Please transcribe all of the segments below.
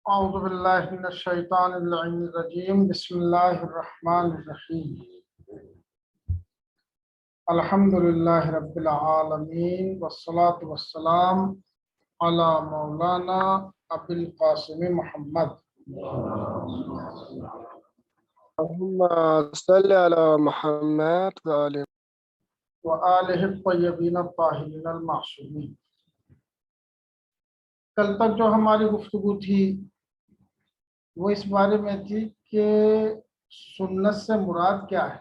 اعوذ باللہ من الشیطان اللعین الرجیم بسم اللہ الرحمن الرحیم الحمد للہ رب العالمین والصلاة والسلام علی مولانا ابی القاسم محمد اللهم صل على محمد وآلہ الطیبین الطاہرین المعصومین۔ کل تک جو ہماری گفتگو تھی وہ اس بارے میں تھی کہ سنت سے مراد کیا ہے۔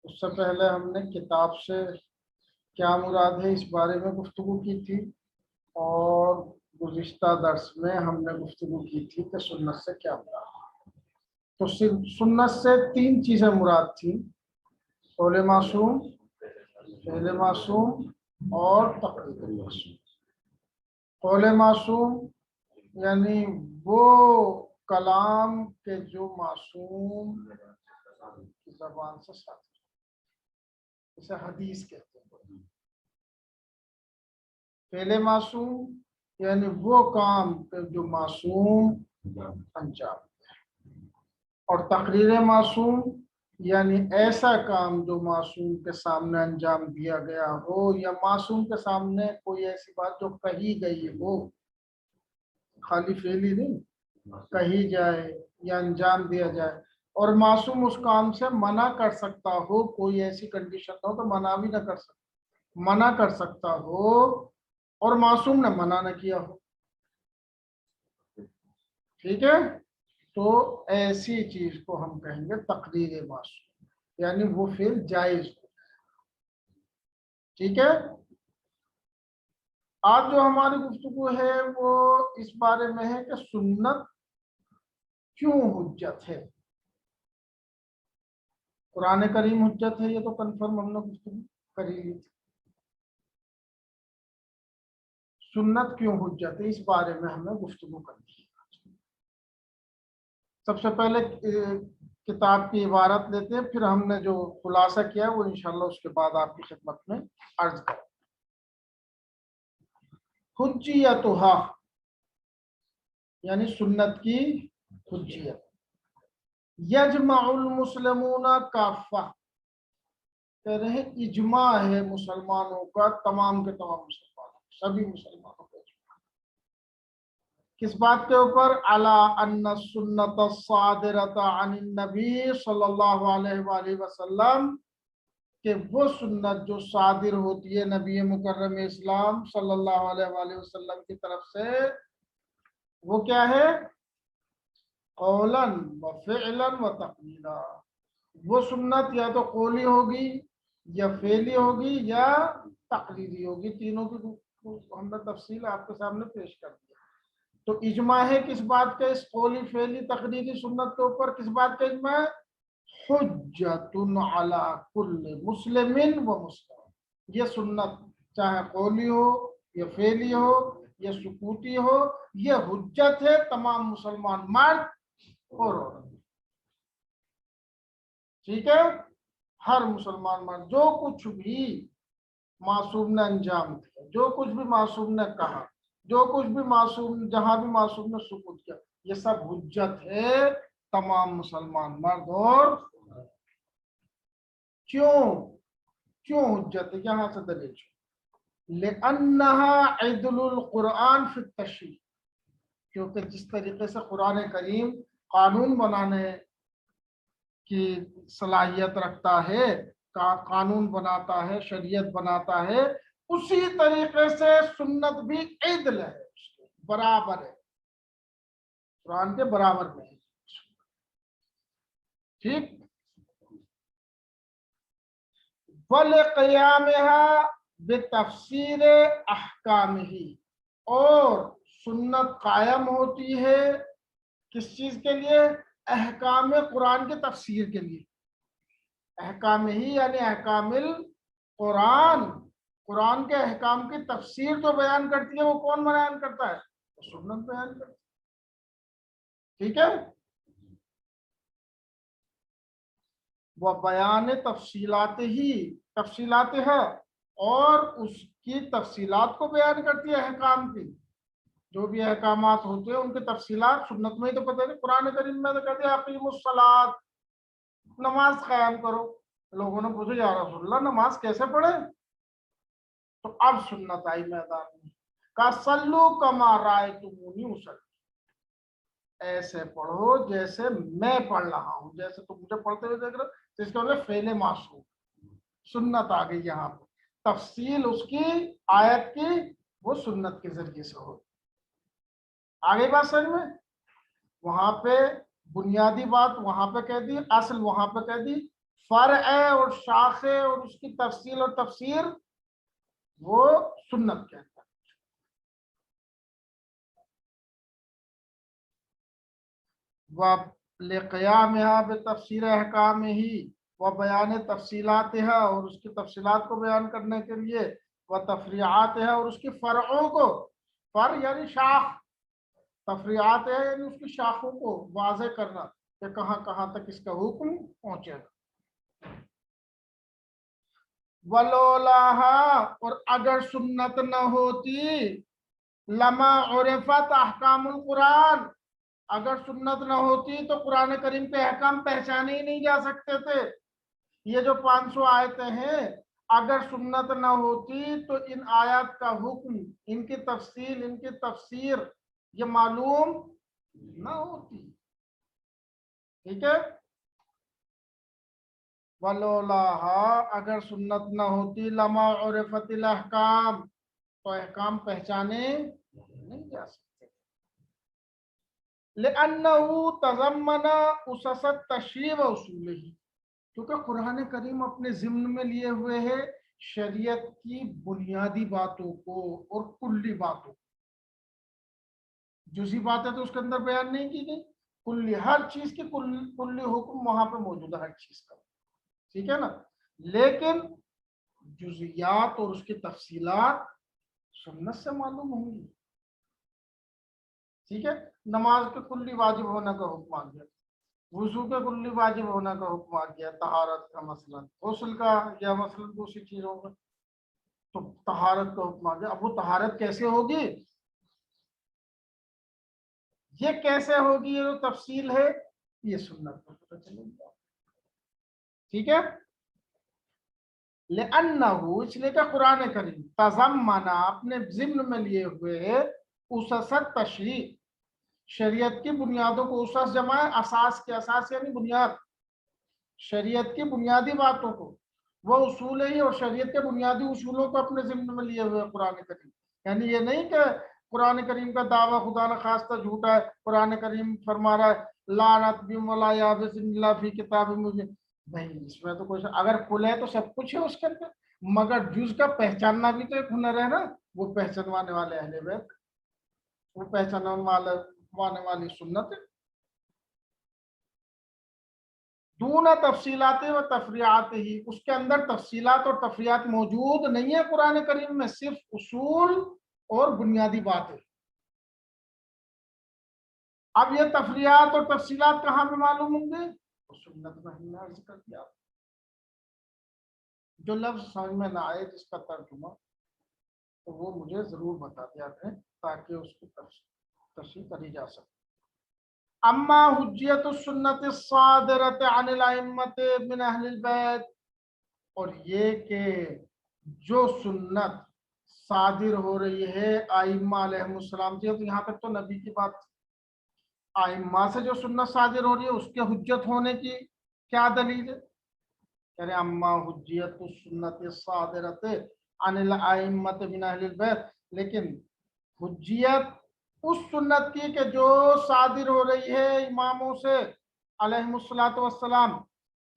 اس سے پہلے ہم نے کتاب سے کیا مراد ہے اس بارے میں گفتگو کی تھی، اور گزشتہ درس میں ہم نے گفتگو کی تھی کہ سنت سے کیا مراد ہے۔ تو سنت سے تین چیزیں مراد تھیں: قول معصوم، فعل معصوم اور تقریر معصوم۔ قول معصوم یعنی وہ کلام کے جو معصوم کی زبان سے صادر، اسے حدیث کہتے ہیں۔ فعل معصوم یعنی وہ کام کے جو معصوم انجام دے، اور تقریر معصوم یعنی ایسا کام جو معصوم کے سامنے انجام دیا گیا ہو، یا معصوم کے سامنے کوئی ایسی بات جو کہی گئی ہو، خالی فعلی نہیں، کہی جائے یا انجام دیا جائے، اور معصوم اس کام سے منع کر سکتا ہو، کوئی ایسی کنڈیشن ہو تو منع بھی نہ کر سکتا، منع کر سکتا ہو اور معصوم نے منع نہ کیا ہو۔ ٹھیک ہے، تو ایسی چیز کو ہم کہیں گے تقریر معصوم، یعنی وہ فعل جائز ہو۔ ٹھیک ہے، آج جو ہماری گفتگو ہے وہ اس بارے میں ہے کہ سنت کیوں حجت ہے۔ قرآن کریم حجت ہے، یہ تو کنفرم ہم نے گفتگو کری لی تھی۔ سنت کیوں حجت ہے، اس بارے میں ہمیں گفتگو کرنی ہے۔ سب سے پہلے کتاب کی عبارت لیتے ہیں، پھر ہم نے جو خلاصہ کیا وہ انشاءاللہ اس کے بعد آپ کی خدمت میں عرض کریں۔ حجیتھا یعنی سنت کی حجیت، یجمع المسلمون کافہ، کہہ رہے ہیں اجماع ہے مسلمانوں کا، تمام کے تمام مسلمانوں، سبھی مسلمانوں کا اجماع۔ کس بات کے اوپر؟ علی ان السنت الصادرۃ عن النبی صلی اللہ علیہ وآلہ وسلم، کہ وہ سنت جو صادر ہوتی ہے نبی مکرم اسلام صلی اللہ علیہ وآلہ وسلم کی طرف سے، وہ کیا ہے؟ قولا و فعلا و تقریرا۔ وہ سنت یا تو قولی ہوگی، یا فعلی ہوگی، یا تقریری ہوگی۔ تینوں کی ہم نے تفصیل آپ کے سامنے پیش کر دی۔ تو اجماع ہے کس بات کا؟ اس قولی فعلی تقریری سنت کے اوپر کس بات کا اجماع ہے؟ حجت علی کل مسلم و مسلم۔ یہ سنت چاہے قولی ہو یا فعلی ہو یا سکوتی ہو، یہ حجت ہے تمام مسلمان مرد اور عورت۔ ٹھیک ہے، ہر مسلمان مرد جو کچھ بھی معصوم نے انجام دیا، جو کچھ بھی معصوم نے کہا، جو کچھ بھی معصوم، جہاں بھی معصوم نے سکوت کیا، یہ سب حجت ہے تمام مسلمان مرد اور۔ کیوں حجت ہے؟ یہاں سے دلیل لأنها عدل القرآن فی التشریع، کیونکہ جس طریقے سے قرآن کریم قانون بنانے کی صلاحیت رکھتا ہے، قانون بناتا ہے، شریعت بناتا ہے، اسی طریقے سے سنت بھی عدل ہے، برابر ہے، قرآن کے برابر میں ہے۔ ٹھیک، وَلِقِيَامِهَا بِتَفْسِيرِ أَحْكَامِهِ، اور سنت قائم ہوتی ہے کس چیز کے لیے؟ احکام قرآن کے تفسیر کے لیے۔ احکام ہی یعنی احکام القرآن، قرآن کے احکام کی تفسیر جو بیان کرتی ہے وہ کون بیان کرتا ہے؟ وہ سنت بیان کرتی ہے۔ ٹھیک ہے، وہ بیان تفصیلات ہی تفصیلات ہے، اور اس کی تفصیلات کو بیان کرتی ہے احکام کی، جو بھی احکامات ہوتے ہیں ان کی تفصیلات سنت میں ہی تو پتہ ہے، قرآن کریم میں تو کہتے ہیں اقیم الصلاۃ، نماز قائم کرو۔ لوگوں نے پوچھا یا رسول اللہ نماز کیسے پڑھے؟ تو اب سنت آئی میدان میں، کا صلو کما رأیتمونی اصلی، ایسے پڑھو جیسے میں پڑھ رہا ہوں، جیسے تم مجھے پڑھتے ہوئے دیکھ رہے ہو، تو اس کا مطلب فعل معصوم، سنت آ گئی یہاں پر، تفصیل اس کی آیت کی وہ سنت کے ذریعے سے ہو۔ آگے بات سمجھ میں؟ وہاں پہ بنیادی بات وہاں پہ کہہ دی، اصل وہاں پہ کہہ دی، فرع اور شاخے اور اس کی تفصیل اور تفسیر وہ سنت کہتا ہے۔ وَلِقِيَامِهَا بِتَفْسِيرِ أَحْكَامِهِ، وَبَيَانِ تفصیلاتها، اور اس کی تفصیلات کو بیان کرنے کے لیے، وَتَفْرِعَاتِهَا، اور اس کی فرعوں کو، فرع یعنی شاخ، تفریعات ہے یعنی اس کی شاخوں کو واضح کرنا کہ کہاں کہاں تک اس کا حکم پہنچے گا۔ وَلَوْلَاهَا، اور اگر سنت نہ ہوتی، لما عرفت احکام القرآن، اگر سنت نہ ہوتی تو قرآن کریم کے احکام پہچانے ہی نہیں جا سکتے تھے۔ یہ جو 500 آیتیں ہیں، اگر سنت نہ ہوتی تو ان آیات کا حکم، ان کی تفصیل، ان کی تفسیر یہ معلوم نہ ہوتی۔ ٹھیک ہے، وَلَوْلَاهَا، اگر سنت نہ ہوتی، لما عرفت الاحکام، تو احکام پہچانے نہیں جا سکتے، لِأَنَّهُ تَضَمَّنَ أُسَسَ التَّشْرِيعِ وَأُصُولِهِ، کیونکہ قرآن کریم اپنے ضمن میں لیے ہوئے ہے شریعت کی بنیادی باتوں کو اور کلی باتوں کو۔ جزئی باتیں تو اس کے اندر بیان نہیں کی گئی، کلی ہر چیز کی کلی حکم وہاں پہ موجود ہے، ہر چیز کا، ٹھیک ہے نا، لیکن جزئیات اور اس کی تفصیلات سنت سے معلوم ہوں گی۔ ٹھیک ہے، نماز کے کلی واجب ہونے کا حکم آ گیا، وضو کے کلی واجب ہونے کا حکم آ گیا، طہارت کا مثلا، غسل کا یا مثلا دوسری چیز ہوگا تو طہارت کا حکم آ گیا۔ اب وہ طہارت کیسے ہوگی، یہ کیسے ہوگی، یہ جو تفصیل ہے یہ سنت کو پتہ چلے گا۔ ٹھیک ہے، لِأَنَّهُ، اس لیے کہ قرآن کریم تضمن، اپنے ضمن میں لیے ہوئے اسس التشریع، شریعت کی بنیادوں کو، اسس جمع ہے اساس کے، اساس یعنی بنیاد، شریعت کی بنیادی باتوں کو، وہ اصول ہی، اور شریعت کے بنیادی اصولوں کو اپنے ضمن میں لیے ہوئے قرآن کریم، یعنی یہ نہیں کہ قرآن کریم کا دعویٰ خدا نہ خواستہ جھوٹا ہے، قرآن کریم فرما رہا ہے لا نتبم ولا یابس الا فی کتاب مبین، نہیں، اس میں تو کچھ، اگر کل ہے تو سب کچھ ہے اس کے اندر، مگر جز کا پہچاننا بھی تو ایک ہنر ہے نا، وہ پہچانوانے والے اہل بیت، وہ پہچانوانے والی سنت ہے۔ دون تفصیلات و تفریعات ہی، اس کے اندر تفصیلات اور تفریعات موجود نہیں ہے قرآن کریم میں، صرف اصول اور بنیادی باتیں۔ اب یہ تفریعات اور تفصیلات کہاں پہ معلوم ہوں گے، سنت میں ہم نے عرض کر دیا۔ جو لفظ سمجھ میں نہ آئے جس کا ترجمہ، تو وہ مجھے ضرور بتا دیا کریں تاکہ اس کی تشریح کری جا سکے۔ اما حجیت السنت الصادرۃ عن الائمۃ من اہل البیت، اور یہ کہ جو سنت صادر ہو رہی ہے ائمہ علیہم السلام سے، تو یہاں تک تو نبی کی بات، ائمہ سے جو سنت صادر ہو رہی ہے اس کے حجت ہونے کی کیا دلیل ہے؟ یعنی اما حجیت السنت الصادرۃ عن الائمۃ من اہل البیت، لیکن حجیت اس سنت کی کہ جو صادر ہو رہی ہے اماموں سے علیہم الصلوۃ والسلام،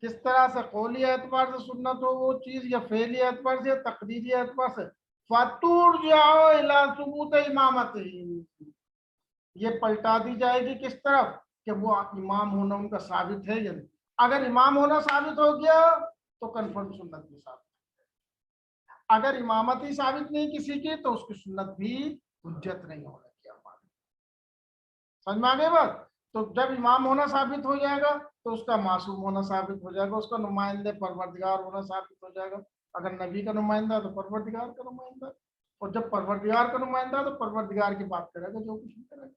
کس طرح سے، قولی اعتبار سے سنت ہو وہ چیز، یا فعلی اعتبار سے، یا تقریری اعتبار سے، فَتُرْجَعُ إِلَىٰ ثُبُوتِ إِمَامَتِهِ، یہ پلٹا دی جائے گی کس طرف، کہ وہ امام ہونا ان کا ثابت ہے یا نہیں۔ اگر امام ہونا ثابت ہو گیا تو کنفرم سنت بھی ثابت ہے، اگر امامت ہی ثابت نہیں کسی کی تو اس کی سنت بھی حجت نہیں ہونا، سمجھ میں آ گئی بات؟ تو جب امام ہونا ثابت ہو جائے گا تو اس کا معصوم ہونا ثابت ہو جائے گا، اس کا نمائندے پروردگار ہونا ثابت ہو جائے گا۔ اگر نبی کا نمائندہ تو پروردگار کا نمائندہ، اور جب پروردگار کا نمائندہ تو پروردگار کی بات کرے گا جو کچھ بھی کرے گا،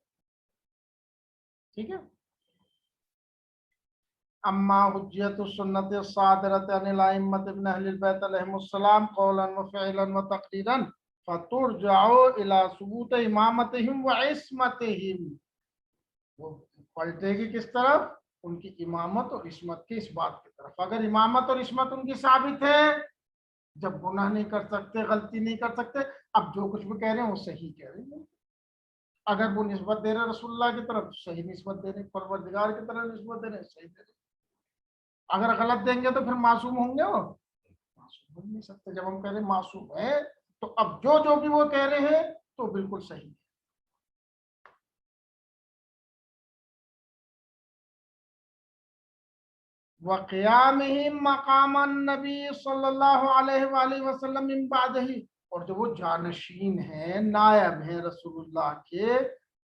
ٹھیک ہے۔ اما حجیت السنت الصادرۃ عن الائمۃ ابن اہل البیت علیہم السلام قولا وفعلا وتقریرا فترجع الى ثبوت امامتہم وعصمتہم، وہ پلٹے گی کس طرف؟ ان کی امامت اور عصمت کی اس بات کی طرف۔ اگر امامت اور عصمت ان کی ثابت ہے، جب گناہ نہیں کر سکتے، غلطی نہیں کر سکتے، اب جو کچھ بھی کہہ رہے ہیں وہ صحیح کہہ رہے ہیں۔ اگر وہ نسبت دے رہے رسول اللہ کی طرف، صحیح نسبت دے رہے، پروردگار کی طرف نسبت دے رہے، صحیح دے رہے۔ اگر غلط دیں گے تو پھر معصوم ہوں گے، وہ معصوم ہو نہیں سکتے۔ جب ہم کہہ رہے ہیں معصوم ہے تو اب جو بھی وہ کہہ رہے ہیں تو بالکل صحیح ہے۔ وَقِيَامِهِمْ مَقَامَ النَّبِي صلی اللہ علیہ وآلہ وسلم من بعدہ، اور جو وہ جانشین ہیں، نائب ہیں رسول اللہ کے،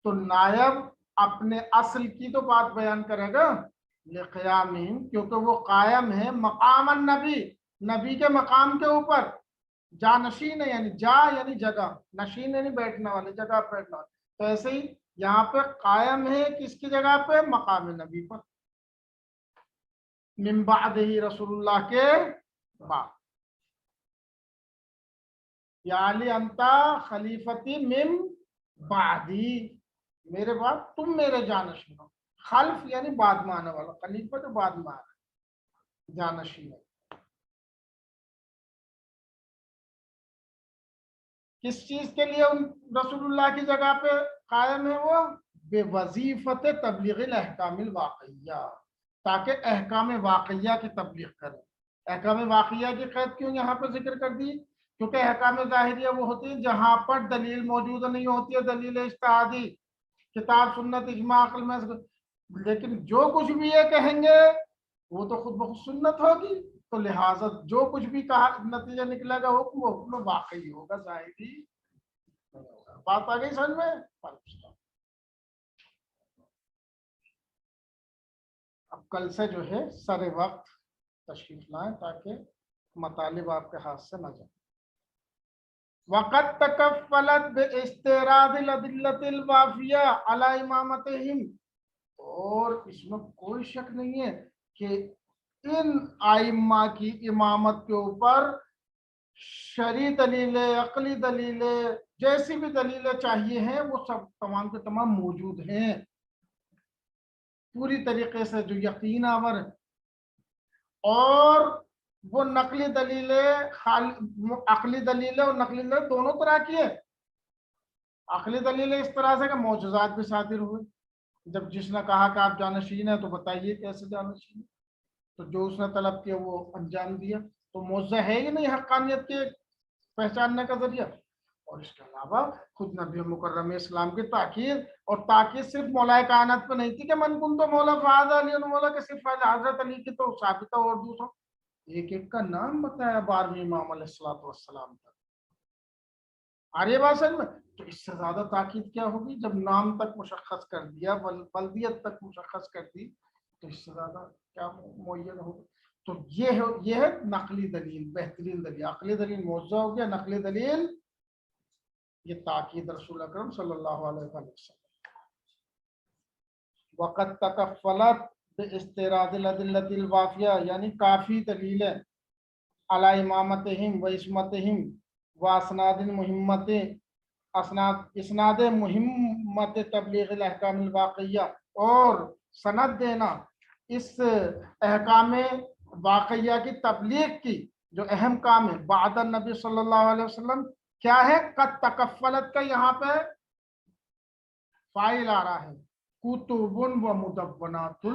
تو نائب اپنے اصل کی تو بات بیان کرے گا، لِقِيَامِهِمْ، کیونکہ وہ قائم ہے مقام النبی، نبی کے مقام کے اوپر، جانشین ہے یعنی جا یعنی جگہ، نشین یعنی بیٹھنے والے، جگہ بیٹھنے والے، تو ایسے ہی یہاں پہ قائم ہے کس کی جگہ پہ؟ مقام نبی پر، من بعدہ، رسول اللہ کے بعد۔ یا علی انتا خلیفتی من بعدی، میرے بعد تم میرے جانشین ہو۔ خلف یعنی بعد میں آنے والا، خلیفہ جو بعد میں آ رہا ہے، جانشین ہے۔ کس چیز کے لیے رسول اللہ کی جگہ پہ قائم ہے وہ؟ بے وظیفت تبلیغ الاحکام الواقعیہ، تاکہ احکام واقعیہ کی تبلیغ کرے۔ احکام واقعیہ کی قید کیوں یہاں پہ ذکر کر دی؟ کیونکہ احکام ظاہریہ وہ ہوتی ہیں جہاں پر دلیل موجود نہیں ہوتی ہے، دلیل اجتہادی، کتاب سنت اجماع عقل میں، لیکن جو کچھ بھی یہ کہیں گے وہ تو خود بخود سنت ہوگی، تو لہٰذا جو کچھ بھی کہا نتیجہ نکلے گا حکم، وہ حکم واقعی ہوگا، ظاہری نہیں ہوگا۔ بات آ گئی سمجھ میں؟ اب کل سے جو ہے سر وقت تشریف لائیں تاکہ مطالب آپ کے ہاتھ سے نہ جائیں۔ وقت تکفلت باستعراض الادلۃ الوافیہ علی امامتہم، اور اس میں کوئی شک نہیں ہے کہ ان ائمہ کی امامت کے اوپر شرعی دلیلیں، عقلی دلیلیں، جیسی بھی دلیلیں چاہیے ہیں وہ سب تمام کے تمام موجود ہیں، پوری طریقے سے جو یقین آور ہے۔ اور وہ نقلی دلیلیں، عقلی دلیلیں اور نقلی دلیلیں دونوں طرح کی ہے۔ عقلی دلیلیں اس طرح سے کہ معجزات بھی صادر ہوئے، جب جس نے کہا کہ آپ جانشین ہیں تو بتائیے کیسے جانشین، تو جو اس نے طلب کیا وہ انجام دیا، تو معجزہ ہے ہی نہیں حقانیت کے پہچاننے کا ذریعہ۔ اور اس کے علاوہ خود نبی مکرم اسلام کی تاکید، اور تاکید صرف مولا کائنات پہ نہیں تھی کہ من کن تو مولا فہذا علی مولا، کہ صرف حضرت علی کی تو ثابت ہے، اور دوسروں ایک ایک کا نام بتایا 12ویں امام علیہ الصلوۃ والسلام تک۔ آ رہی ہے بات سمجھ میں؟ تو اس سے زیادہ تاکید کیا ہوگی جب نام تک مشخص کر دیا، بلدیت تک مشخص کر دی، تو اس سے زیادہ کیا معین ہوگا؟ تو یہ ہے نقلی دلیل، بہترین دلیل۔ عقلی دلیل معجزہ ہو گیا، نقلی دلیل یہ تاکید رسول اکرم صلی اللہ علیہ وسلم۔ وقت تکفلت باستعراض الادلۃ الوافیہ، یعنی کافی دلیلیں، علی امامتہم و عصمتہم و اسناد مہمت، اسناد مہمت تبلیغ الاحکام الواقعیہ، اور سند دینا اس احکام واقعیہ کی تبلیغ کی جو اہم کام ہے بعد النبی صلی اللہ علیہ وسلم، کیا ہے؟ قد تکفلت کا یہاں پہ فاعل آ رہا ہے، کتب و مدونات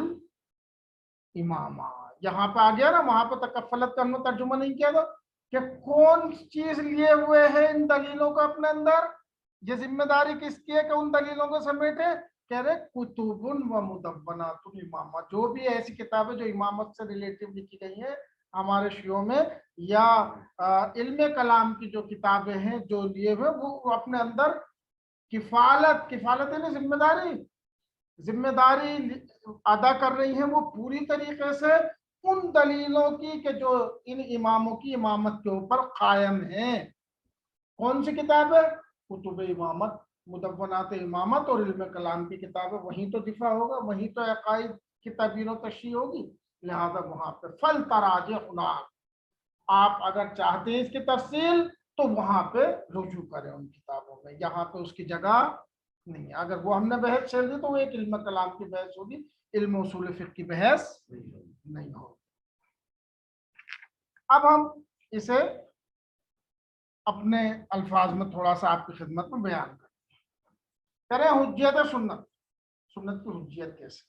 الامامہ، یہاں پہ آ گیا نا، وہاں پہ تکفلت کا ہم نے ترجمہ نہیں کیا تھا کہ کون چیز لیے ہوئے ہیں ان دلیلوں کو اپنے اندر، یہ ذمہ داری کس کی ہے کہ ان دلیلوں کو سمیٹے؟ کہہ رہے کتب و مدونات الامامہ، جو بھی ایسی کتابیں جو امامت سے ریلیٹو لکھی گئی ہیں ہمارے شیعوں میں، یا علم کلام کی جو کتابیں ہیں جو لیے ہوئے، وہ اپنے اندر کفالت ہے نا، ذمہ داری، ذمہ داری ادا کر رہی ہیں وہ پوری طریقے سے ان دلیلوں کی کہ جو ان اماموں کی امامت کے اوپر قائم ہیں. کون سی کتاب ہے؟ کتب امامت، مدونات امامت اور علم کلام کی کتاب ہے. وہیں تو دفاع ہوگا، وہیں تو عقائد کی تعبیر و تشریح ہوگی. لہذا وہاں پہ فل تراجعنا، آپ اگر چاہتے ہیں اس کی تفصیل تو وہاں پہ رجوع کریں ان کتابوں میں، یہاں پہ اس کی جگہ نہیں ہے. اگر وہ ہم نے بحث چھیڑ دی تو وہ ایک علم کلام کی بحث ہوگی، علم اصول فقہ کی بحث نہیں ہوگی. اب ہم اسے اپنے الفاظ میں تھوڑا سا آپ کی خدمت میں بیان کریں. حجیت سنت، سنت کی حجیت کیسے؟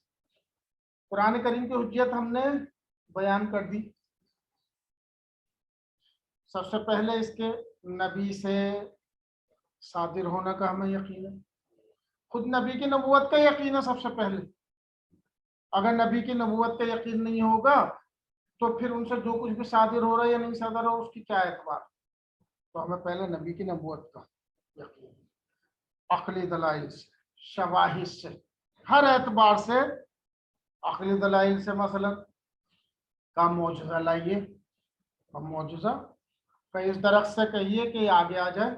قرآن کریم کی حجیت ہم نے بیان کر دی. سب سے پہلے اس کے نبی سے صادر ہونے کا ہمیں یقین ہے. خود نبی کی نبوت کا یقین ہے سب سے پہلے. اگر نبی کی نبوت کا یقین نہیں ہوگا تو پھر ان سے جو کچھ بھی صادر ہو رہا ہے یا نہیں صادر ہو اس کی کیا اعتبار؟ تو ہمیں پہلے نبی کی نبوت کا یقین، عقلی دلائل سے، شواہد سے، ہر اعتبار سے. عقلی دلائل سے مثلا کا معجزہ لائیے، ہم معجزہ کہ اس درخت سے کہیے کہ یہ آگے آ جائے،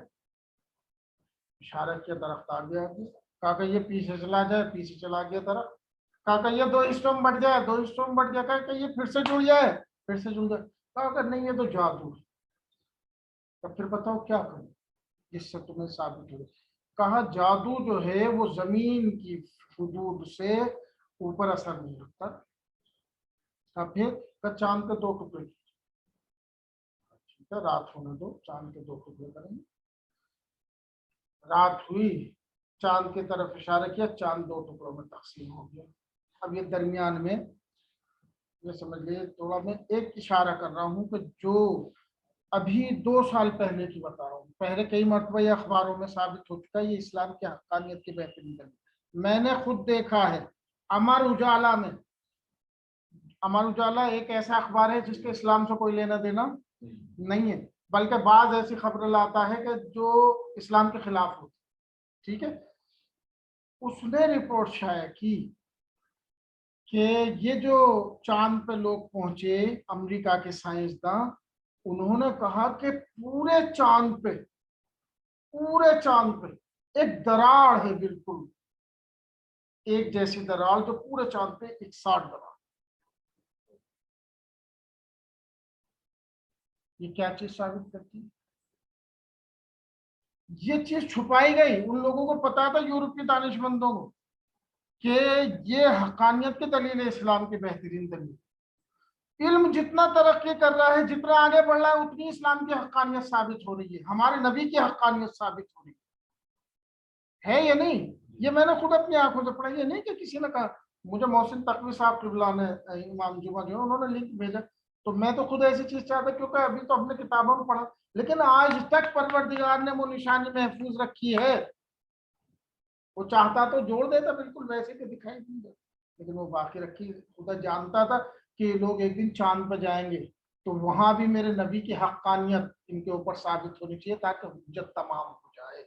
اشارہ کیا درخت آگے آ گیا. کہا کہ یہ پیچھے چلا جائے، پیچھے چلا گیا درخت. کہا کہ یہ 2 اسٹون بڑھ جائے، 2 اسٹون بڑھ گیا. کہا کہ یہ پھر سے جڑ جائے، پھر سے جڑ جائے. کہا کہ نہیں یہ تو جادو ہے. تو پھر بتاؤ کیا کروں جس سے تمہیں ثابت ہو. کہا جادو جو ہے وہ زمین کی حدود سے اوپر اثر نہیں رکھتا. پھر چاند کے 2 ٹکڑے، ٹھیک ہے رات ہونے دو، چاند کے 2 ٹکڑے کریں گے. رات ہوئی، چاند کی طرف اشارہ کیا، چاند 2 ٹکڑوں میں تقسیم ہو گیا. اب یہ درمیان میں یہ سمجھ لیے تھوڑا میں ایک اشارہ کر رہا ہوں کہ جو ابھی 2 سال پہلے کی بتا رہا ہوں، پہلے کئی مرتبہ یہ اخباروں میں ثابت ہو چکا ہے. یہ اسلام کی حقانیت کی بہترین دلیل. میں نے خود دیکھا ہے. امر اجالا میں، امر اجالا ایک ایسا اخبار ہے جس کے اسلام سے کوئی لینا دینا نہیں ہے، بلکہ بعض ایسی خبریں لاتا ہے کہ جو اسلام کے خلاف ہوتی. ٹھیک ہے، اس نے رپورٹ شائع کی کہ یہ جو چاند پہ لوگ پہنچے امریکہ کے سائنسداں، انہوں نے کہا کہ پورے چاند پہ ایک دراڑ ہے، بالکل ایک جیسی دراڑ جو پورے چاند پہ 61 دراڑ. یہ کیا چیز ثابت کرتی ہے؟ یہ چیز چھپائی گئی. ان لوگوں کو پتا تھا یورپی دانش مندوں کو کہ یہ حقانیت کی دلیل ہے، اسلام کی بہترین دلیل. علم جتنا ترقی کر رہا ہے، جتنا آگے بڑھ رہا ہے، اتنی اسلام کی حقانیت ثابت ہو رہی ہے، ہمارے نبی کی حقانیت ثابت ہو رہی ہے یا نہیں؟ یہ میں نے خود اپنی آنکھوں سے پڑھا. یہ نہیں کہ کسی نے کہا. مجھے محسن تقوی صاحب قبلہ نے، امام جمعہ جو ہے انہوں نے لنک بھیجا، تو میں تو خود ایسی چیز چاہتا کیونکہ ابھی تو ہم نے کتابوں میں پڑھا، لیکن آج تک پروردگار نے وہ نشانی محفوظ رکھی ہے. وہ چاہتا تو جوڑ دیتا بالکل ویسے کہ دکھائی نہیں دیتا، لیکن وہ باقی رکھی. خدا جانتا تھا کہ لوگ ایک دن چاند پہ جائیں گے تو وہاں بھی میرے نبی کی حقانیت ان کے اوپر ثابت ہونی چاہیے تاکہ حجت تمام ہو جائے.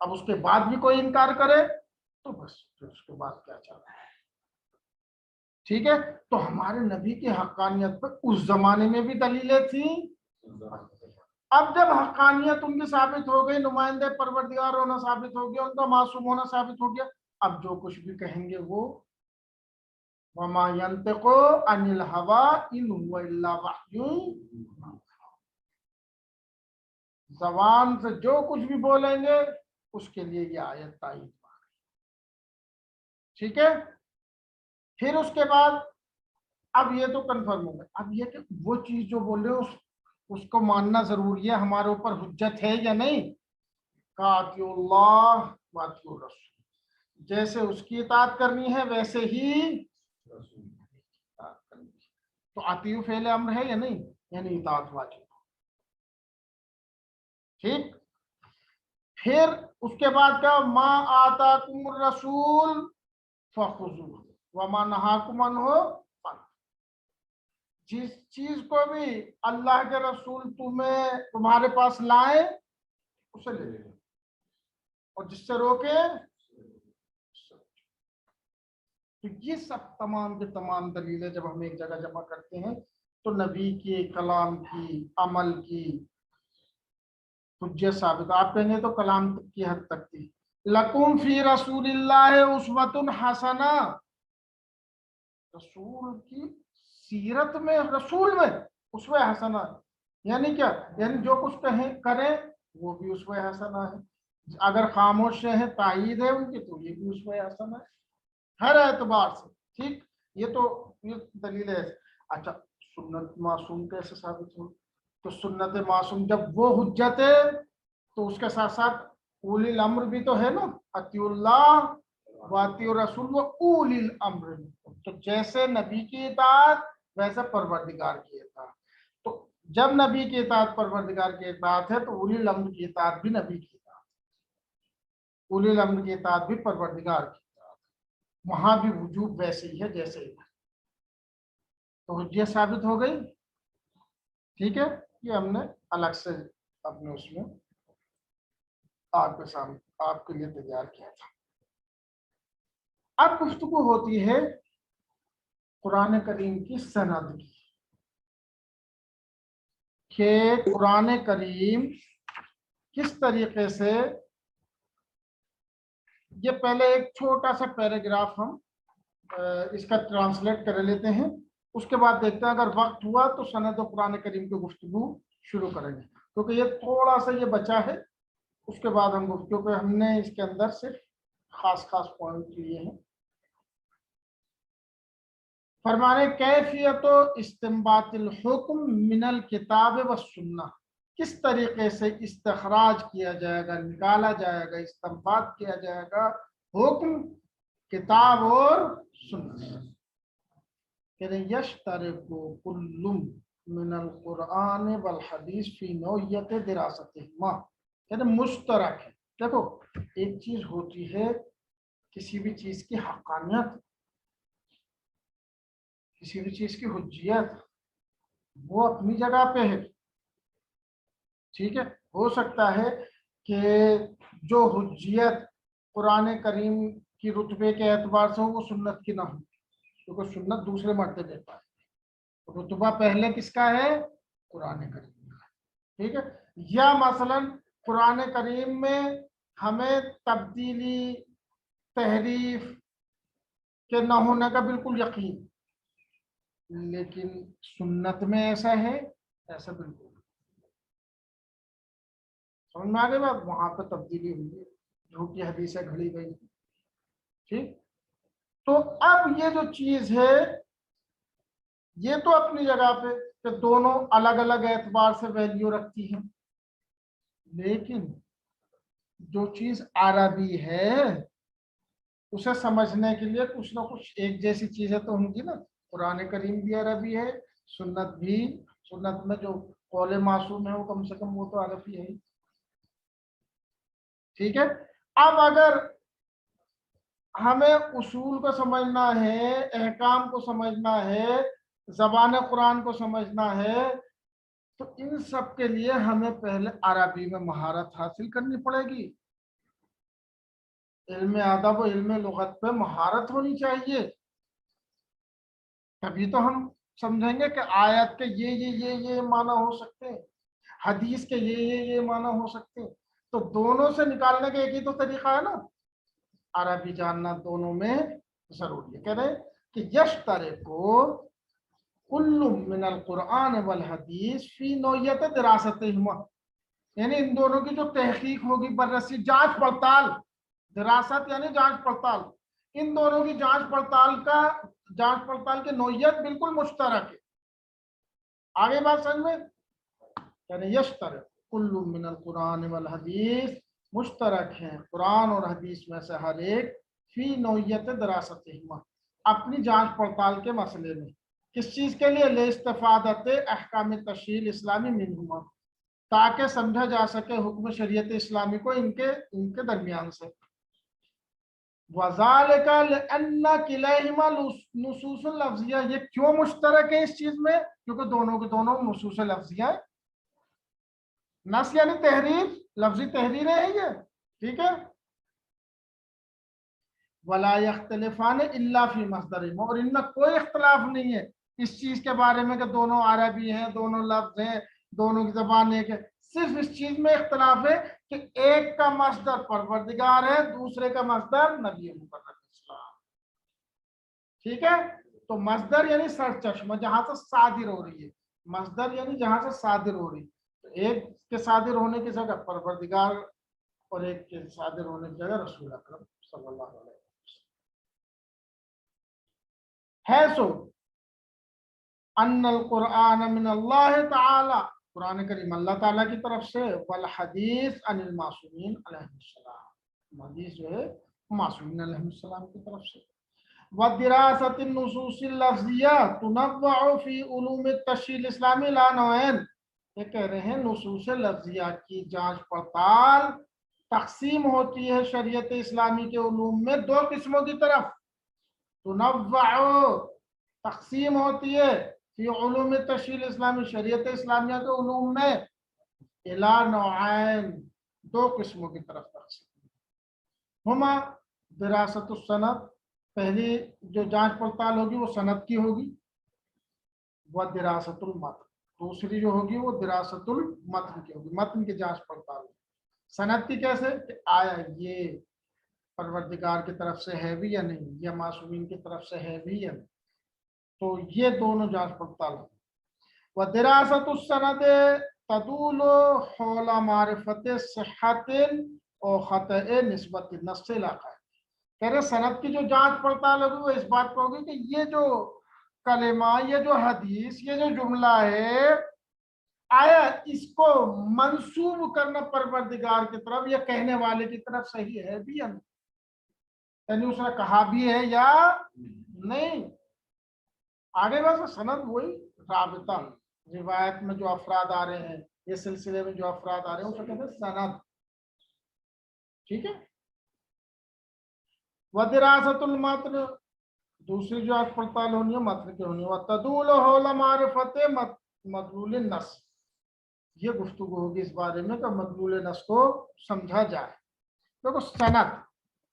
اب اس کے بعد بھی کوئی انکار کرے تو بس پھر اس کے بعد کیا چل رہا ہے. ٹھیک ہے، تو ہمارے نبی کی حقانیت پہ اس زمانے میں بھی دلیلیں تھیں. اب جب حقانیت ان کی ثابت ہو گئی، نمائندے پروردگار ہونا ثابت ہو گیا، ان کا معصوم ہونا ثابت ہو گیا، اب جو کچھ بھی کہیں گے وہ وما ينطق عن الهوى ان هو الا وحی، زبان سے جو کچھ بھی بولیں گے اس کے لیے یہ آیت تائید. ٹھیک ہے، پھر اس کے بعد اب یہ تو کنفرم ہو گیا. اب یہ کہ وہ چیز جو بول رہے ہو اس کو ماننا ضروری ہے، ہمارے اوپر حجت ہے یا نہیں؟ اطیعوا اللہ واطیعوا الرسول، جیسے اس کی اطاعت کرنی ہے ویسے ہی اطاعت کرنی ہے. تو اطیعوا فعل امر ہے یا نہیں؟ یعنی اطاعت واجب. ٹھیک، پھر اس کے بعد کیا؟ ما آتاکم الرسول فخذوہ وما نہاکم عنہ فانتہوا. جس چیز کو بھی اللہ کے رسول تمہارے پاس لائیں اسے لے لو، اور جس سے روکے تو یہ سب تمام کے تمام دلیلیں جب ہم ایک جگہ جمع کرتے ہیں تو نبی کے کلام کی، عمل کی حجت ثابت. آپ کہیں گے تو کلام کی حد تک تھی. لکم فی رسول اللہ اسوۃ حسنہ، رسول کی سیرت میں، رسول میں اسوہ حسنہ، یعنی کیا؟ یعنی جو کچھ کہیں کریں وہ بھی اسوہ حسنہ ہے، اگر خاموش رہیں تائید ہے ان کی تو یہ بھی اسوہ حسنہ ہے ہر اعتبار سے. ٹھیک، یہ تو یہ دلیل ہے. اچھا، سنت معصوم کیسے ثابت ہو؟ تو سنت معصوم جب وہ حجت ہے تو اس کے ساتھ ساتھ اولی الامر بھی تو ہے نا، اطیعوا اللہ واطیعوا الرسول و اولی الامر. تو جیسے نبی کی اطاعت ویسے پروردگار کی اطاعت. تو جب نبی کی اطاعت پروردگار کی اطاعت ہے تو اولی الامر کی اطاعت بھی نبی کی اطاعت، اولی الامر کی اطاعت بھی پروردگار کی اطاعت. وہاں بھی وجوب ویسے ہی ہے جیسے ہی. تو حجت ثابت ہو گئی. ٹھیک ہے، یہ ہم نے الگ سے اپنے اس میں آپ کے سامنے آپ کے لیے تیار کیا تھا. اب گفتگو ہوتی ہے قرآن کریم کی سند کی، کہ قرآن کریم کس طریقے سے، یہ پہلے ایک چھوٹا سا پیراگراف ہم اس کا ٹرانسلیٹ کر لیتے ہیں، اس کے بعد دیکھتے ہیں اگر وقت ہوا تو سند و قرآن کریم کی گفتگو شروع کریں گے، کیونکہ یہ تھوڑا سا یہ بچا ہے. اس کے بعد ہم گفتگو پہ ہم نے اس کے اندر صرف خاص پوائنٹ لیے ہیں. فرمانے کیفیت و استنباط الحکم من الکتاب والسنہ، کس طریقے سے استخراج کیا جائے گا، نکالا جائے گا، استنباط کیا جائے گا حکم کتاب اور سنت. یشترک کل من القرآن والحدیث فی نوعیت دراستہما، یعنی مشترک ہے. دیکھو ایک چیز ہوتی ہے کسی بھی چیز کی حقانیت، کسی بھی چیز کی حجیت، وہ اپنی جگہ پہ ہے. ٹھیک ہے، ہو سکتا ہے کہ جو حجیت قرآن کریم کی رتبے کے اعتبار سے ہو وہ سنت کی نہ ہو، کیونکہ سنت دوسرے مرتبے پر ہے، رتبہ پہلے کس کا ہے؟ قرآن کریم کا. ٹھیک ہے، یا مثلا قرآن کریم میں ہمیں تبدیلی، تحریف کے نہ ہونے کا بالکل یقین، لیکن سنت میں ایسا ہے، ایسا بالکل سمجھ میں آ گئی بات. وہاں پہ تبدیلی ہوئی ہے، جھوٹی حدیثیں گھڑی گئی. ٹھیک، تو اب یہ جو چیز ہے یہ تو اپنی جگہ پہ کہ دونوں الگ الگ اعتبار سے ویلیو رکھتی ہیں، لیکن جو چیز عربی ہے اسے سمجھنے کے لیے کچھ نہ کچھ ایک جیسی چیزیں تو ہوں گی نا. قرآن کریم بھی عربی ہے، سنت بھی، سنت میں جو قول معصوم ہے وہ کم سے کم وہ تو عربی ہے. ٹھیک ہے، اب اگر ہمیں اصول کو سمجھنا ہے، احکام کو سمجھنا ہے، زبان قرآن کو سمجھنا ہے، تو ان سب کے لیے ہمیں پہلے عربی میں مہارت حاصل کرنی پڑے گی. علم ادب و علم لغت پہ مہارت ہونی چاہیے، تبھی تو ہم سمجھیں گے کہ آیت کے یہ معنی ہو سکتے ہیں، حدیث کے یہ معنی ہو سکتے ہیں. تو دونوں سے نکالنے کا ایک ہی تو طریقہ ہے نا، عربی جاننا دونوں میں ضروری ہے. کہہ رہے کہ یشترک کل من القرآن والحدیث فی نوعیت دراستہما، یعنی ان دونوں کی جو تحقیق ہوگی، بررسی، جانچ پڑتال، دراست یعنی جانچ پڑتال، ان دونوں کی جانچ پڑتال کی نوعیت بالکل مشترک ہے. آگے بات سمجھ میں، یعنی یشترک کل من القرآن والحدیث، مشترک ہیں قرآن اور حدیث میں سے ہر ایک، فی نوعیت دراستہما، اپنی جانچ پڑتال کے مسئلے میں. کس چیز کے لیے؟ لاستفادت احکام تشریع اسلامی منہما، تاکہ سمجھا جا سکے حکم شریعت اسلامی کو ان کے درمیان سے. وَذَلِكَ لِأَنَّ كِلَيْهِمَا نصوص لفظیہ، یہ کیوں مشترک ہے اس چیز میں؟ کیونکہ دونوں کے دونوں نصوص لفظیہ، نص یعنی تحریر، لفظی تحریریں ہیں یہ. ٹھیک ہے، ولا یختلفان الا فی مصدر، اور ان میں کوئی اختلاف نہیں ہے اس چیز کے بارے میں کہ دونوں عربی ہیں، دونوں لفظ ہیں، دونوں کی زبان ایک ہے. صرف اس چیز میں اختلاف ہے کہ ایک کا مصدر پروردگار ہے، دوسرے کا مصدر نبی مقرر اسلام. ٹھیک ہے، تو مصدر یعنی سر چشمہ جہاں سے صادر ہو رہی ہے، مصدر یعنی جہاں سے صادر ہو رہی ہے. تو ایک کے صادر ہونے کی جگہ پروردگار اور ایک کے صادر ہونے کی جگہ رسول اکرم صلی اللہ علیہ وسلم ہے. سو ان القرآن من اللہ تعالی، قرآن کریم اللہ تعالیٰ کی طرف سے، والحدیث عن المعصومین علیہ السلام، حدیث جو ہے معصومین علیہ السلام کی طرف سے. ودراست النصوص اللفظیہ تنوع فی علوم التشریع الاسلامی لا نوعین، یہ کہہ رہے ہیں نصوص لفظیہ کی جانچ پڑتال تقسیم ہوتی ہے شریعت اسلامی کے علوم میں دو قسموں کی طرف. تنوع تقسیم ہوتی ہے فی علوم تشریع اسلامی شریعت اسلامیہ کے علوم میں الی نوعین دو قسموں کی طرف تقسیم. ہما دراست السند، پہلی جو جانچ پڑتال ہوگی وہ سند کی ہوگی، وہ دراست المتن، دوسری جو ہوگی وہ دراست المتن کی ہوگی، متن کی جانچ پڑتال. سند کی کیسے کہ آیا یہ پروردگار کی طرف سے ہے بھی یا نہیں، یا معصومین کی طرف سے ہے بھی یا نہیں، تو یہ دونوں جانچ پڑتال ہے. ودراست السند تدول حول معرفت صحت و خطأ نسبت نص علاقہ. کہہ رہے سند کی جو جانچ پڑتال ہوگی وہ اس بات پہ ہوگی کہ یہ جو کلمہ، یہ جو حدیث، یہ جو جملہ ہے، آیا اس کو منسوب کرنا پروردگار کی طرف یا کہنے والے کی طرف صحیح ہے بھی یا نہیں، یعنی اس نے کہا بھی ہے یا نہیں. آگے بس سند وہی رابطہ، روایت میں جو افراد آ رہے ہیں، یہ سلسلے میں جو افراد آ رہے ہیں اسے کہتے ہیں سند. ٹھیک ہے. ودراست المتن، دوسری جو آج پڑتال ہونی ہے متن کی ہونی ہے. وتدول حول معرفت مدلول النص، یہ گفتگو ہوگی اس بارے میں کہ مدلول نص کو سمجھا جائے. دیکھو سند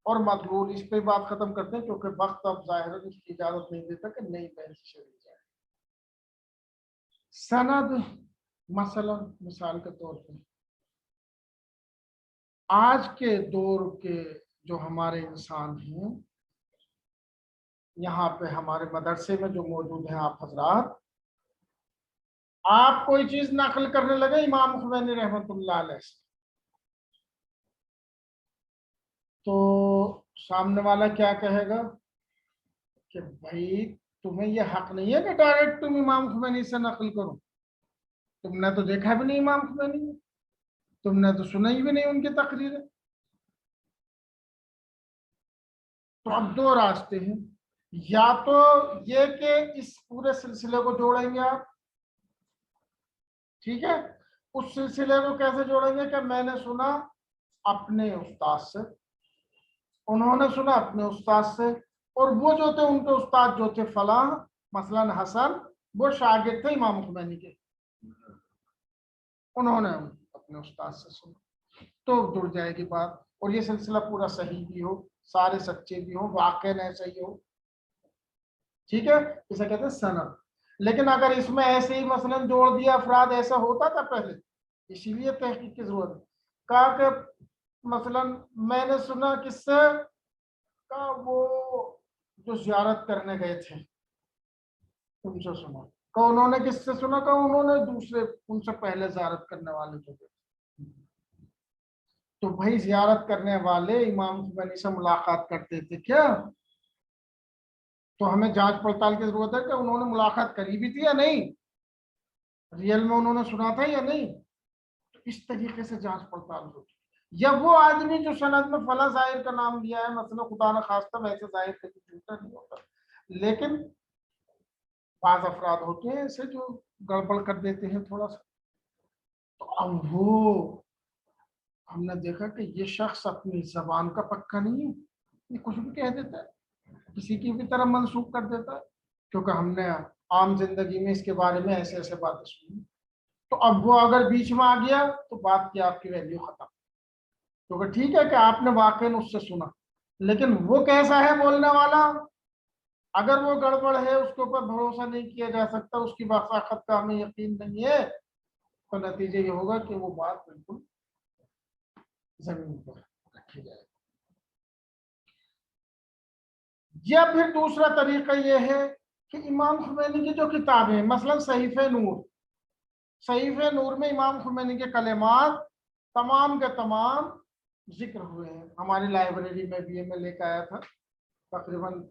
اور مدلول اس پہ بات ختم کرتے ہیں کیونکہ وقت اب ظاہر اس کی اجازت نہیں دیتا کہ نئی بحث شروع جائے. سند مثلا مثال کے طور پہ آج کے دور کے جو ہمارے انسان ہیں، یہاں پہ ہمارے مدرسے میں جو موجود ہیں آپ حضرات، آپ کوئی چیز نقل کرنے لگے امام خمینی رحمت اللہ علیہ سے، تو سامنے والا کیا کہے گا کہ بھائی تمہیں یہ حق نہیں ہے کہ ڈائریکٹ تم امام خمینی سے نقل کرو، تم نے تو دیکھا بھی نہیں امام خمینی، تم نے تو سنی بھی نہیں ان کی تقریریں. تو اب دو راستے ہیں، یا تو یہ کہ اس پورے سلسلے کو جوڑیں گے آپ، ٹھیک ہے، اس سلسلے کو کیسے جوڑیں گے کہ میں نے سنا اپنے استاد سے، انہوں نے سنا اپنے استاد سے، اور وہ جو تھے ان کے استاد جو تھے فلاں مثلا حسن، وہ شاگرد تھے امام خمینی کے، انہوں نے اپنے استاد سے سنا، تو جڑ جائے گی بات. اور یہ سلسلہ پورا صحیح بھی ہو، سارے سچے بھی ہوں، واقع ایسا ہی ہو. ٹھیک ہے، اسے کہتے ہیں سند. لیکن اگر اس میں ایسے ہی مثلا جوڑ دیا افراد، ایسا ہوتا تھا پہلے، اسی لیے تحقیق کی ضرورت ہے. کہا کہ مثلا میں نے سنا کس سے، کہا وہ جو زیارت کرنے گئے تھے ان سے سنا. کہا انہوں نے کس سے سنا، کہا انہوں نے دوسرے ان سے پہلے زیارت کرنے والے جو تھے. تو بھائی زیارت کرنے والے امام خمینی سے ملاقات کرتے تھے کیا؟ تو ہمیں جانچ پڑتال کی ضرورت ہے کہ انہوں نے ملاقات کری بھی تھی یا نہیں، ریئل میں انہوں نے سنا تھا یا نہیں. تو اس طریقے سے جانچ پڑتال ہوتی. یا وہ آدمی جو سند میں فلاں ظاہر کا نام لیا ہے، مثلا خدا نہ خواستہ ویسے ظاہر کبھی جھوٹا نہیں ہوتا، لیکن بعض افراد ہوتے ہیں ایسے جو گڑبڑ کر دیتے ہیں تھوڑا سا. تو اب وہ ہم نے دیکھا کہ یہ شخص اپنی زبان کا پکا نہیں ہے، یہ کچھ بھی کہہ دیتا ہے، کسی کی بھی طرح منسوخ کر دیتا ہے، کیونکہ ہم نے عام زندگی میں اس کے بارے میں ایسے ایسے باتیں سنی. تو اب وہ اگر بیچ میں آ گیا تو بات کی آپ کی ویلیو ختم، کیونکہ ٹھیک ہے کہ آپ نے واقعی اس سے سنا، لیکن وہ کیسا ہے بولنے والا، اگر وہ گڑبڑ ہے، اس کے اوپر بھروسہ نہیں کیا جا سکتا، اس کی وفاقت کا ہمیں یقین نہیں ہے، تو نتیجہ یہ ہوگا کہ وہ بات بالکل زمین پر رکھی جائے۔ یا پھر دوسرا طریقہ یہ ہے کہ امام خمینی کی جو کتابیں، مثلا صحیفہ نور، صحیفہ نور میں امام خمینی کے کلمات تمام کے تمام ذکر ہوئے ہیں۔ ہماری لائبریری میں بھی میں لے کے آیا تھا، تقریباً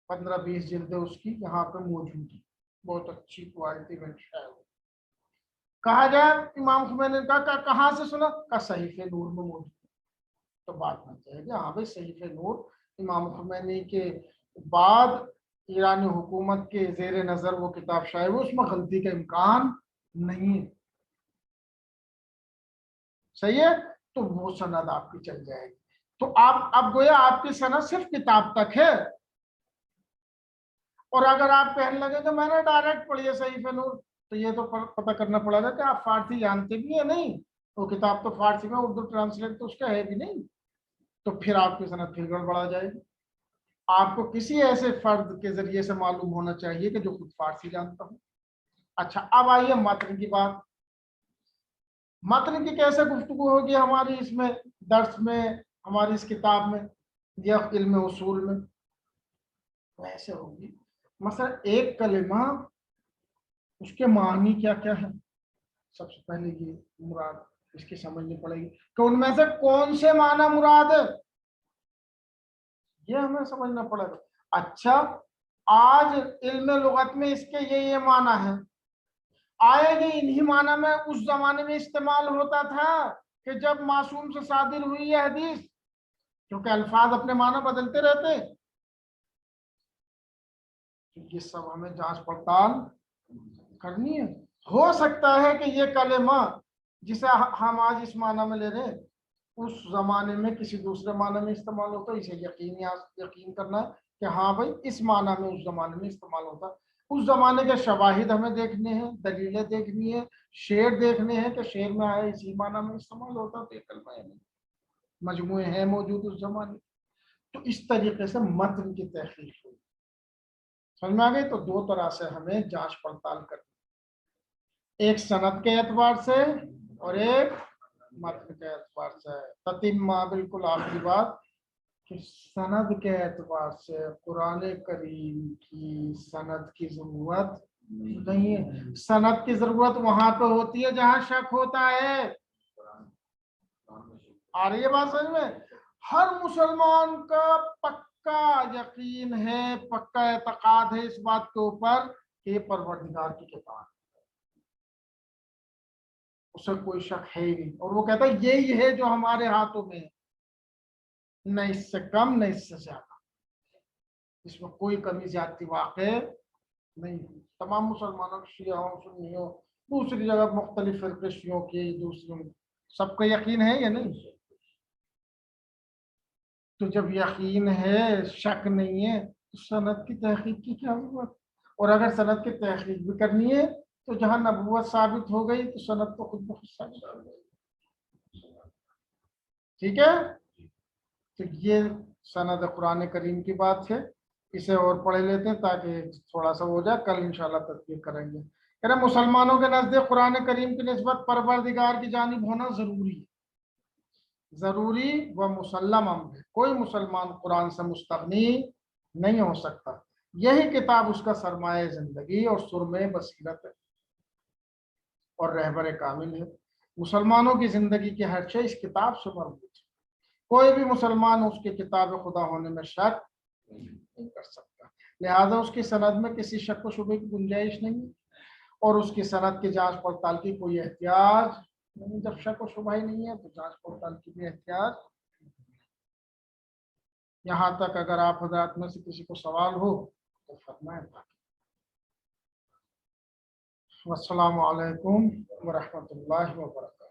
15-20 جلدیں اس کی یہاں پہ موجود ہیں، بہت اچھی کوالٹی میں شائع ہوئی۔ کہا جائے امام خمینی کا کہاں سے سنا، کا صحیفہ نور میں موجود ہے، تو بات بن جائے گی ہاں بھائی صحیفہ نور امام خمینی کے بعد ایرانی حکومت کے زیر نظر وہ کتاب شائع ہوئی، اس میں غلطی کا امکان نہیں ہے، صحیح ہے، تو وہ سند آپ کی چل جائے گی۔ تو آپ اب گویا آپ کی سند صرف کتاب تک ہے، اور اگر آپ کہنے لگے کہ میں نے ڈائریکٹ پڑھی ہے صحیفہ نور، تو یہ تو پتہ کرنا پڑا گا کہ آپ فارسی جانتے بھی ہیں نہیں، وہ کتاب تو فارسی میں، اردو ٹرانسلیٹ تو اس کا ہے بھی نہیں، تو پھر آپ کی سند پھر گڑبڑا جائے گی۔ آپ کو کسی ایسے فرد کے ذریعے سے معلوم ہونا چاہیے کہ جو خود فارسی جانتا ہو۔ اچھا اب آئیے متن کی بات، متن کی کیسے گفتگو ہوگی ہماری اس میں درس میں، ہماری اس کتاب میں یا علم اصول میں، ویسے ہوگی مثلا ایک کلمہ اس کے معنی کیا کیا ہے، سب سے پہلے یہ مراد اس کی سمجھنی پڑے گی کہ ان میں سے کون سے معنی مراد ہے، یہ ہمیں سمجھنا پڑے گا۔ اچھا آج علم لغت میں اس کے یہ معنی ہے، آئے گی انہی معنی میں اس زمانے میں استعمال ہوتا تھا کہ جب معصوم سے صادر ہوئی یہ حدیث، کیونکہ الفاظ اپنے معنی بدلتے رہتے، یہ سب ہمیں جانچ پڑتال کرنی ہے۔ ہو سکتا ہے کہ یہ کلمہ جسے ہم آج اس معنی میں لے رہے ہیں اس زمانے میں کسی دوسرے معنی میں استعمال ہوتا ہے، اسے یقین کرنا ہے کہ ہاں بھائی اس معنی میں اس زمانے میں استعمال ہوتا ہے، اس زمانے کے شواہد ہمیں دیکھنے ہیں، دلیلیں دیکھنی ہیں، شعر دیکھنے ہیں کہ شعر میں آیا اسی معنی میں استعمال ہوتا، تو یہ کلمہ ہے نہیں، مجموعے ہیں موجود اس زمانے، تو اس طریقے سے متن کی تحقیق ہوئی۔ سمجھ میں آ گئی؟ تو دو طرح سے ہمیں جانچ پڑتال کرنی، ایک سند کے اعتبار سے اور ایک متن کے اعتبار سے۔ تتمہ بالکل آخری بات کہ سند کے اعتبار سے قرآن کریم کی سند کی ضرورت نہیں ہے، سند کی ضرورت وہاں پہ ہوتی ہے جہاں شک ہوتا ہے۔ آ رہی ہے بات سمجھ میں؟ ہر مسلمان کا پکا یقین ہے، پکا اعتقاد ہے اس بات کے اوپر کہ یہ پروردگار کی کتاب، اسے کوئی شک ہے ہی نہیں، اور وہ کہتا ہے یہی ہے جو ہمارے ہاتھوں میں ہے، نہ اس سے کم نہ اس سے زیادہ، اس میں کوئی کمی زیادتی واقع نہیں۔ تمام مسلمانوں شیعہ ہوں سنی ہوں دوسری جگہ مختلف فرقے شیعوں کی دوسری، سب کا یقین ہے یا نہیں؟ تو جب یقین ہے شک نہیں ہے تو سند کی تحقیق کی کیا ضرورت؟ اور اگر سند کی تحقیق بھی کرنی ہے تو جہاں نبوت ثابت ہو گئی تو سند تو خود بخود ثابت ہو گئی، ٹھیک ہے؟ تو یہ سند قرآن کریم کی بات ہے، اسے اور پڑھ لیتے ہیں تاکہ تھوڑا سا ہو جائے، کل انشاءاللہ تدبیر کریں گے۔ کہ مسلمانوں کے نزدیک قرآن کریم کی نسبت پروردگار کی جانب ہونا ضروری ہے، ضروری و مسلم امر ہے، کوئی مسلمان قرآن سے مستغنی نہیں ہو سکتا، یہی کتاب اس کا سرمایہ زندگی اور سرمہ بصیرت ہے اور رہبر کامل ہے۔ مسلمانوں کی زندگی کی ہر شے اس کتاب سے مربوط ہے، کوئی بھی مسلمان اس کی کتاب خدا ہونے میں شک نہیں کر سکتا، لہذا اس کی سند میں کسی شک و شبے کی گنجائش نہیں، اور اس کی سند کی جانچ پڑتال کی کوئی احتیاج نہیں۔ جب شک و شبہ ہی نہیں ہے تو جانچ پڑتال کی بھی احتیاج۔ یہاں تک اگر آپ حضرات میں سے کسی کو سوال ہو تو فرمائیں۔ والسلام علیکم ورحمۃ اللہ وبرکاتہ۔